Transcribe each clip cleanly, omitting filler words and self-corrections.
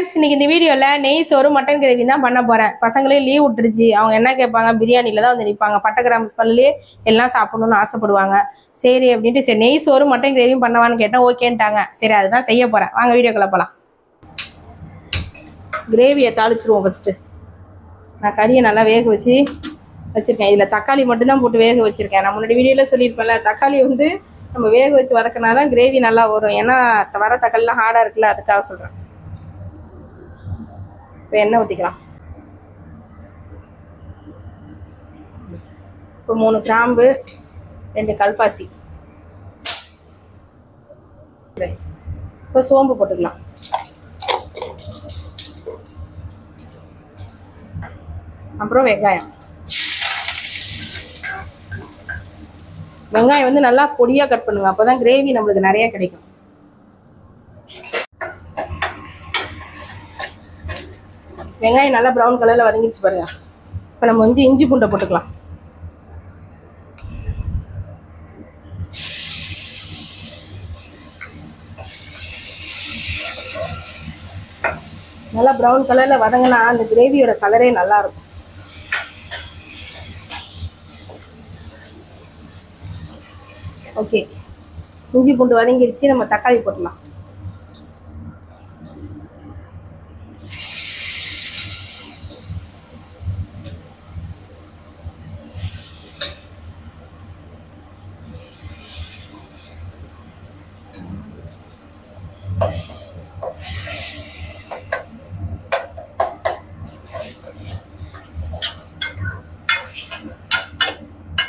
Friends, இன்னைக்கு இந்த வீடியோவில் நெய் சோறு மட்டன் கிரேவி தான் பண்ண போகிறேன். பசங்களே லீவ் விட்டுருச்சு. அவங்க என்ன கேட்பாங்க, பிரியாணியில் தான் வந்து நிற்பாங்க. பட்டை கிராம்பு ஸ்மெல்லே எல்லாம் சாப்பிடணும்னு ஆசைப்படுவாங்க. சரி அப்படின்ட்டு சரி நெய் சோறு மட்டன் கிரேவியும் பண்ணவான்னு கேட்டேன். ஓகேன்ட்டாங்க. சரி அதுதான் செய்ய போகிறேன். வாங்க வீடியோக்குள்ள போகலாம். கிரேவியை தாளிச்சிருவோம். ஃபஸ்ட்டு நான் கறியை நல்லா வேக வச்சுருக்கேன். இதில் தக்காளி மட்டும்தான் போட்டு வேக வச்சுருக்கேன். நான் முன்னாடி வீடியோவில் சொல்லியிருப்பேன்ல, தக்காளி வந்து நம்ம வேக வச்சு வதக்கினா தான் கிரேவி நல்லா வரும். ஏன்னா வர தக்காளிலாம் ஹார்டாக இருக்குல்ல, அதுக்காக சொல்கிறேன். இப்போ எண்ணெய் ஊற்றிக்கலாம். இப்போ 3 கிராம்பு, 2 கல்பாசி. இப்போ சோம்பு போட்டுக்கலாம். அப்புறம் வெங்காயம் வந்து நல்லா பொடியாக கட் பண்ணுங்க. அப்போ தான் கிரேவி நம்மளுக்கு நிறைய கிடைக்கும். வெங்காயம் நல்லா ப்ரௌன் கலரில் வதங்கிடுச்சு பாருங்க. இப்போ நம்ம வந்து இஞ்சி பூண்டை போட்டுக்கலாம். நல்லா ப்ரௌன் கலரில் வதங்கினா அந்த கிரேவியோட கலரே நல்லா இருக்கும். ஓகே, இஞ்சி பூண்டு வதங்கிடுச்சு. நம்ம தக்காளி போட்டுக்கலாம்.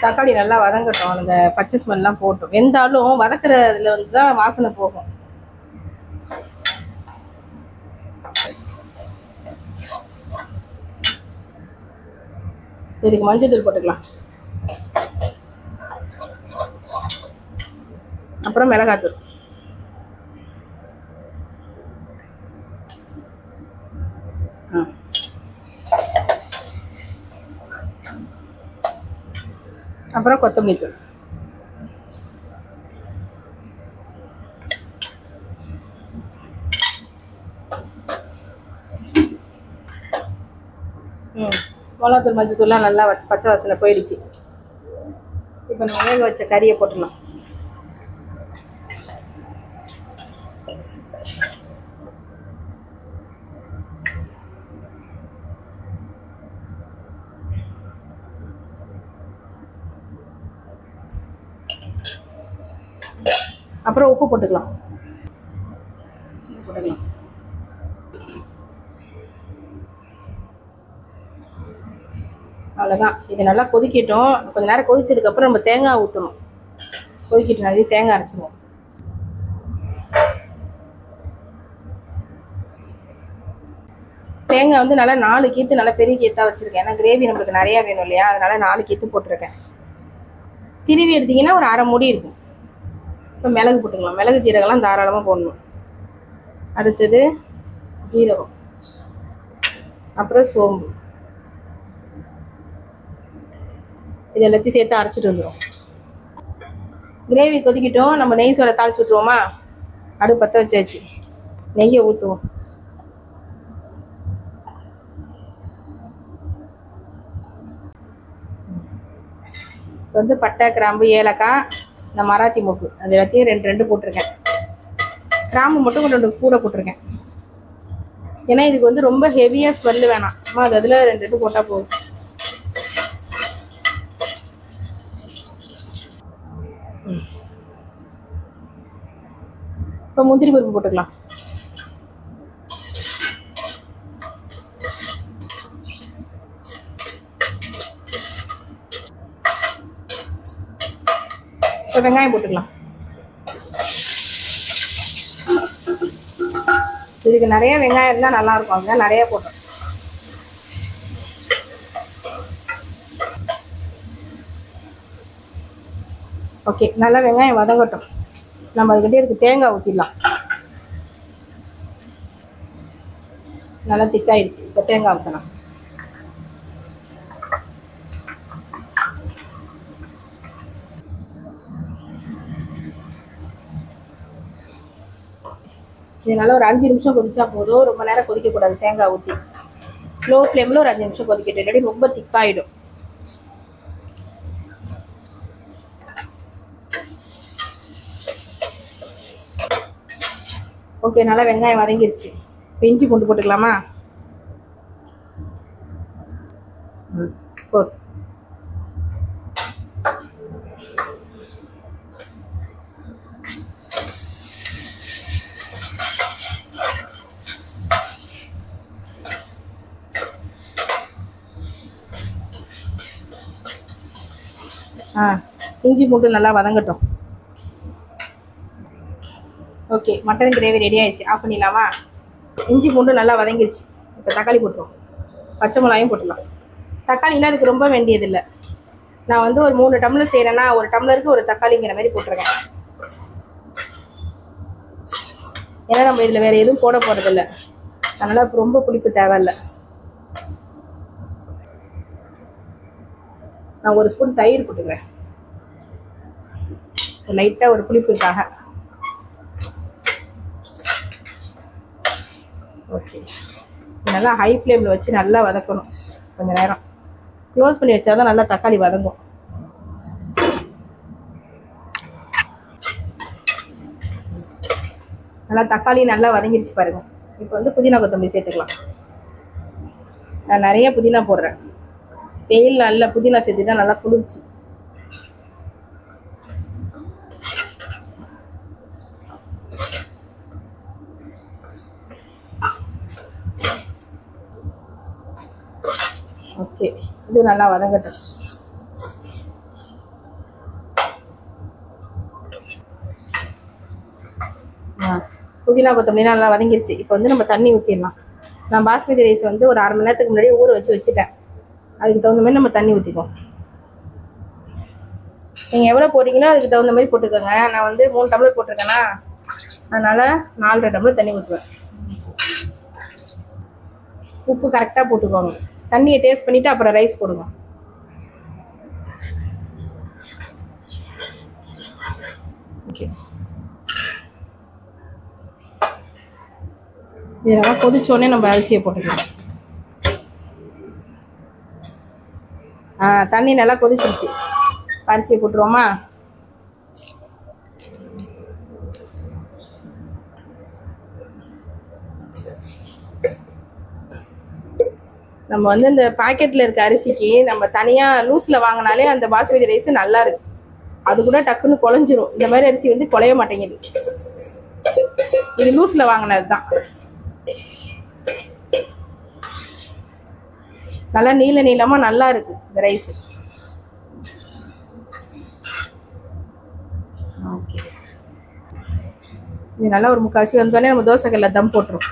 தக்காளி நல்லா வதங்கட்டும். அந்த பச்சை ஸ்மெல்லாம் போட்டும். வெந்தாலும் வதக்குறதுல வந்து தான் வாசனை போகும். இதுக்கு மஞ்சள் தூள் போட்டுக்கலாம். அப்புறம் மிளகாத்தூள். அப்புறம் கொத்தமல்லி தூள். மிளகாத்தூள் மஞ்சள் தூள்லாம் நல்லா பச்சை வாசனை போயிடுச்சு. இப்போ நம்ம வேக வச்ச கறியை போட்டுடலாம். அப்புறம் உப்பு போட்டுக்கலாம். அவ்வளோதான். இது நல்லா கொதிக்கட்டும். கொஞ்சம் நேரம் கொதிச்சதுக்கப்புறம் நம்ம தேங்காய் ஊற்றணும். கொதிக்கிட்டு நிறைய தேங்காய் அரைச்சிடுவோம். தேங்காய் வந்து நல்லா 4 கீத்து நல்லா பெரிய கீத்தாக வச்சுருக்கேன். ஏன்னா கிரேவி நம்மளுக்கு நிறையா வேணும் இல்லையா, அதனால் 4 கீத்து போட்டிருக்கேன். திருவி எடுத்திங்கன்னா ஒரு 1/2 மூடி இருக்கும். இப்போ மிளகு போட்டுக்கலாம். மிளகு ஜீரகம்லாம் தாராளமாக போடணும். அடுத்தது ஜீரகம், அப்புறம் சோம்பு. இது எல்லாத்தையும் சேர்த்து அரைச்சிட்டு வந்துடும். கிரேவி கொதிக்கிட்டோம். நம்ம நெய் சோறை தாளிச்சு விட்ருவோமா? அடுப்பு பற்ற வச்சாச்சு. நெய்யை ஊற்றுவோம். இப்போ வந்து பட்டை கிராம்பு ஏலக்காய் இந்த மராத்தி மொக்கு அது எல்லாத்தையும் 2 போட்டிருக்கேன். கிராம்பு மட்டும் கொஞ்சம் கூட போட்டிருக்கேன். ஏன்னா இதுக்கு வந்து ரொம்ப ஹெவியாக ஸ்மெல்லு வேணாம். சும்மா அது அதில் 2 போட்டால் போதும். இப்போ முந்திரி பருப்பு போட்டுக்கலாம். இப்போ வெங்காயம் போட்டுக்கலாம். இதுக்கு நிறைய வெங்காயம் இருந்தால் நல்லாயிருக்கும். அதுதான் நிறையா போட்டோம். ஓகே, நல்லா வெங்காயம் வதங்கட்டும். நம்ம அதுக்கிட்டே இதுக்கு தேங்காய் ஊற்றிடலாம். நல்லா திக்காயிடுச்சு. இப்போ தேங்காய் ஊற்றலாம். இதனால ஒரு 5 நிமிஷம் கொதிச்சா போதும். ரொம்ப நேரம் கொதிக்கக்கூடாது. தேங்காய் ஊற்றி லோ ஃப்ளேமில் ஒரு 5 நிமிஷம் கொதிக்கட்டும், இல்லாட்டி ரொம்ப திக்காயிடும். ஓகே, நல்லா வெங்காயம் வதங்கிடுச்சு. இஞ்சி பூண்டு போட்டுக்கலாமா? போதும். இஞ்சி பூண்டு நல்லா வதங்கட்டும். ஓகே, மட்டன் கிரேவி ரெடி ஆயிடுச்சு. ஆஃப் பண்ணிடலாமா? இஞ்சி பூண்டு நல்லா வதங்கிடுச்சு. இப்போ தக்காளி போட்டுருவோம். பச்சை மிளகாயும் போட்டுடலாம். தக்காளிலாம் அதுக்கு ரொம்ப வேண்டியதில்லை. நான் வந்து ஒரு 3 டம்ளர் செய்கிறேன்னா ஒரு டம்ளருக்கு ஒரு தக்காளிங்கிற மாதிரி போட்டிருக்கேன். ஏன்னா நம்ம இதில் வேறு எதுவும் போட போகிறதில்ல, அதனால் ரொம்ப புளிப்பு தேவையில்லை. நான் ஒரு ஸ்பூன் தயிர் போட்டுக்கிறேன், லைட்டாக ஒரு புளிப்புக்காக. ஓகே, நல்லா ஹை ஃப்ளேமில் வச்சு நல்லா வதக்கணும். கொஞ்சம் நேரம் க்ளோஸ் பண்ணி வச்சா தான் நல்லா தக்காளி வதங்கும். நல்லா தக்காளி நல்லா வதங்கிடுச்சு பாருங்க. இப்போ வந்து புதினா கொத்தமல்லி சேர்த்துக்கலாம். நான் நிறைய புதினா போடுறேன். வெயில் நல்ல புதினா சேர்த்து தான் நல்லா குளிர்ச்சி. ஓகே, இது நல்லா வதங்கட்டும். புதினா கொத்தமல்லி நல்லா வதங்கிடுச்சு. இப்போ வந்து நம்ம தண்ணி ஊற்றிடலாம். நான் பாஸ்மதி ரைஸ் வந்து ஒரு 1/2 மணி நேரத்துக்கு முன்னாடி ஊற வச்சுட்டேன். அதுக்கு தகுந்த மாதிரி நம்ம தண்ணி ஊற்றிக்குவோம். நீங்கள் எவ்வளோ போடுறீங்களோ அதுக்கு தகுந்த மாதிரி போட்டுக்கோங்க. நான் வந்து 3 டம்ளர் போட்டிருக்கேன்னா அதனால் 4.5 டம்ளர் தண்ணி ஊற்றுவேன். உப்பு கரெக்டாக போட்டுக்கோங்க. தண்ணியை டேஸ்ட் பண்ணிவிட்டு அப்புறம் ரைஸ் போடுங்க. ஓகே, இதெல்லாம் கொதிச்சோடனே நம்ம அரிசியை போட்டுக்கலாம். தண்ணி நல்லா கொதிச்சிருச்சு. அரிசியை போட்டுருவோமா? நம்ம வந்து இந்த பாக்கெட்டில் இருக்க அரிசிக்கு நம்ம தனியாக லூஸில் வாங்கினாலே அந்த பாஸ்மதி ரைஸ் நல்லா இருக்கு. அது கூட டக்குன்னு குழஞ்சிரும். இந்த மாதிரி அரிசி வந்து குழைய மாட்டேங்குது. இது லூஸில் வாங்கினது தான். நல்லா நீள நீளமாக நல்லா இருக்கு இந்த ரைஸ். ஓகே, இது நல்லா ஒரு 3/4 அரிசி வந்தோடனே நம்ம தோசைக்கல்ல தம் போட்டுரும்.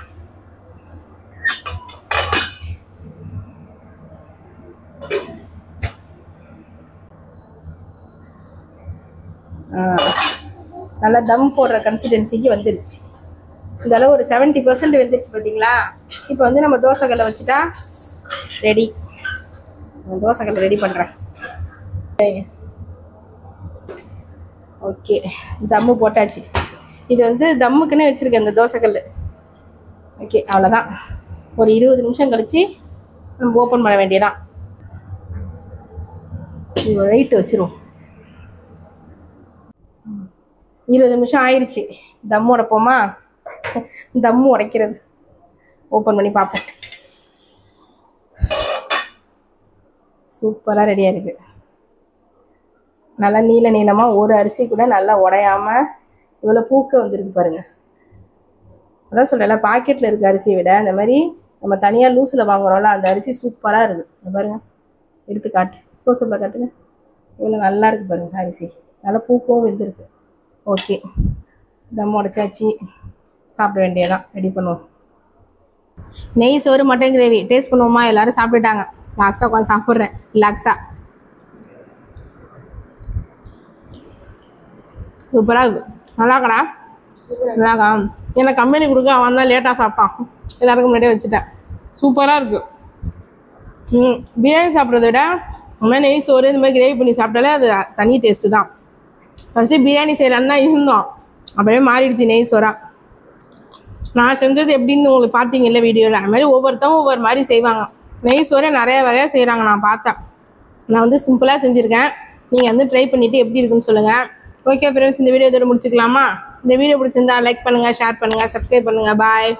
நல்லா தம் போடுற கன்சிஸ்டன்சிக்கு வந்துருச்சு. இந்த அளவு ஒரு 70% வந்துருச்சு பார்த்தீங்களா? இப்போ வந்து நம்ம தோசைக்கல்ல வச்சுட்டா ரெடி. தோசைக்கல்ல ரெடி பண்ணுறேன். ஓகே, தம்மு போட்டாச்சு. இது வந்து தம்முக்குன்னே வச்சுருக்கேன் இந்த தோசைக்கல். ஓகே, அவ்வளோதான். ஒரு 20 நிமிஷம் கழித்து நம்ம ஓப்பன் பண்ண வேண்டியதான். இது வெயிட் வச்சுருவோம். 20 நிமிஷம் ஆயிடுச்சு. தம்மு உடைப்போமா? தம்மு உடைக்கிறது. ஓப்பன் பண்ணி பார்ப்போம். சூப்பராக ரெடியாக இருக்குது. நல்லா நீள நீளமாக ஒரு அரிசி கூட நல்லா உடையாமல் இவ்வளோ பூக்க வந்துருக்கு பாருங்கள். அதான் சொல்கிறேன்ல, பாக்கெட்டில் இருக்க அரிசியை விட இந்த மாதிரி நம்ம தனியாக லூஸில் வாங்குகிறோம்ல அந்த அரிசி சூப்பராக இருக்குது. பாருங்கள், எடுத்து காட்டு, க்ளோஸ்அப்பில் காட்டுங்க. இவ்வளோ நல்லா இருக்குது பாருங்கள். அரிசி நல்லா பூக்கவும் வெந்திருக்கு. ஓகே, தம் உடைச்சாச்சு. சாப்பிட வேண்டியதான். ரெடி பண்ணுவோம். நெய் சோறு மட்டன் கிரேவி டேஸ்ட் பண்ணுவோமா? எல்லோரும் சாப்பிட்டுட்டாங்க. லாஸ்ட்டாக உட்காந்து சாப்பிட்றேன் ரிலாக்ஸாக. சூப்பராக இருக்குது. நல்லாக்கடா? நல்லாக்கா? எனக்கு கம்பெனி கொடுக்க அவன் தான் லேட்டாக சாப்பிட்டான். எல்லாருக்கும் முன்னாடியே வச்சுட்டேன். சூப்பராக இருக்குது. பிரியாணி சாப்பிட்றத விட இந்த மாதிரி நெய் சோறு இந்த மாதிரி கிரேவி பண்ணி சாப்பிட்டாலே அது தனி டேஸ்ட்டு தான். ஃபஸ்ட்டு பிரியாணி செய்யலான்னு தான் இருந்தோம், அப்படியே மாறிடுச்சு நெய் சோறா. நான் செஞ்சது எப்படின்னு உங்களுக்கு பார்த்தீங்கல்ல வீடியோவில், அது மாதிரி ஒவ்வொருத்தவங்க ஒவ்வொரு மாதிரி செய்வாங்க. நெய் சோறே நிறைய வகையாக செய்கிறாங்க, நான் பார்த்தேன். நான் வந்து சிம்பிளாக செஞ்சுருக்கேன். நீங்கள் வந்து ட்ரை பண்ணிவிட்டு எப்படி இருக்குன்னு சொல்லுங்கள். ஓகே ஃப்ரெண்ட்ஸ், இந்த வீடியோ இதோட முடிச்சுக்கலாமா? இந்த வீடியோ பிடிச்சிருந்தா லைக் பண்ணுங்கள், ஷேர் பண்ணுங்கள், சப்ஸ்கிரைப் பண்ணுங்கள். பாய்.